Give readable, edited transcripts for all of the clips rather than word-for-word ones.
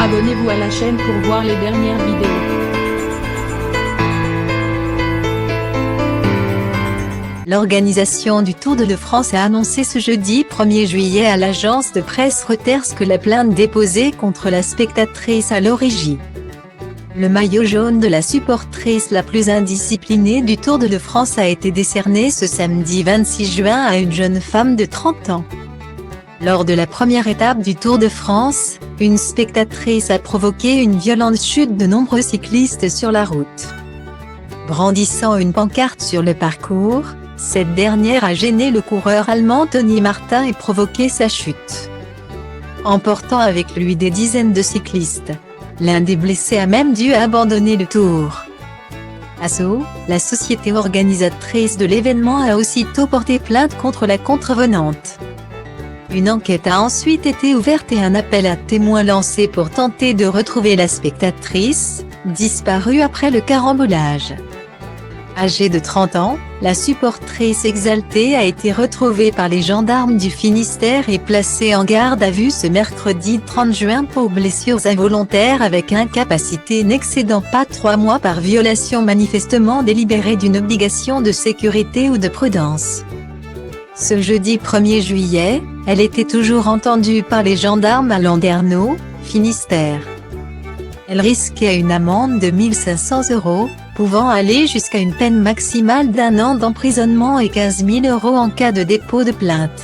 Abonnez-vous à la chaîne pour voir les dernières vidéos. L'organisation du Tour de France a annoncé ce jeudi 1er juillet à l'agence de presse Reuters que la plainte déposée contre la spectatrice à l'origine. Le maillot jaune de la supportrice la plus indisciplinée du Tour de France a été décerné ce samedi 26 juin à une jeune femme de 30 ans. Lors de la première étape du Tour de France, une spectatrice a provoqué une violente chute de nombreux cyclistes sur la route. Brandissant une pancarte sur le parcours, cette dernière a gêné le coureur allemand Tony Martin et provoqué sa chute, emportant avec lui des dizaines de cyclistes. L'un des blessés a même dû abandonner le Tour. Asso, la société organisatrice de l'événement, a aussitôt porté plainte contre la contrevenante. Une enquête a ensuite été ouverte et un appel à témoins lancé pour tenter de retrouver la spectatrice, disparue après le carambolage. Âgée de 30 ans, la supportrice exaltée a été retrouvée par les gendarmes du Finistère et placée en garde à vue ce mercredi 30 juin pour blessures involontaires avec incapacité n'excédant pas 3 mois par violation manifestement délibérée d'une obligation de sécurité ou de prudence. Ce jeudi 1er juillet, elle était toujours entendue par les gendarmes à Landerneau, Finistère. Elle risquait une amende de 1 500 €, pouvant aller jusqu'à une peine maximale d'1 an d'emprisonnement et 15 000 € en cas de dépôt de plainte.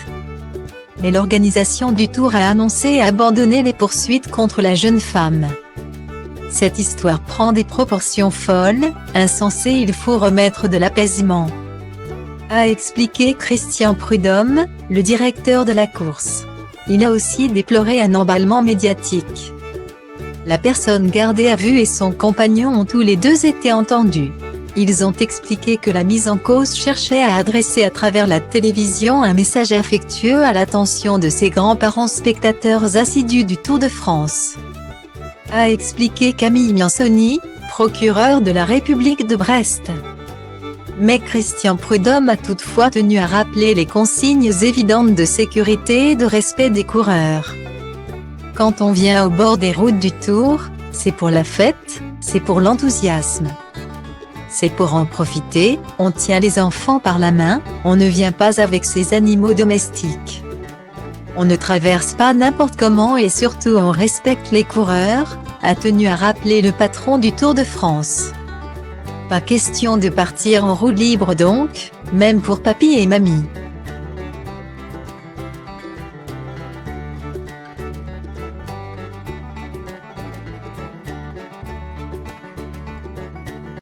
Mais l'organisation du Tour a annoncé abandonner les poursuites contre la jeune femme. Cette histoire prend des proportions folles, insensées. Il faut remettre de l'apaisement, a expliqué Christian Prudhomme, le directeur de la course. Il a aussi déploré un emballement médiatique. La personne gardée à vue et son compagnon ont tous les deux été entendus. Ils ont expliqué que la mise en cause cherchait à adresser à travers la télévision un message affectueux à l'attention de ses grands-parents spectateurs assidus du Tour de France, a expliqué Camille Miansoni, procureur de la République de Brest. Mais Christian Prudhomme a toutefois tenu à rappeler les consignes évidentes de sécurité et de respect des coureurs. Quand on vient au bord des routes du Tour, c'est pour la fête, c'est pour l'enthousiasme. C'est pour en profiter, on tient les enfants par la main, on ne vient pas avec ses animaux domestiques. On ne traverse pas n'importe comment et surtout on respecte les coureurs, a tenu à rappeler le patron du Tour de France. Pas question de partir en roue libre donc, même pour papy et mamie.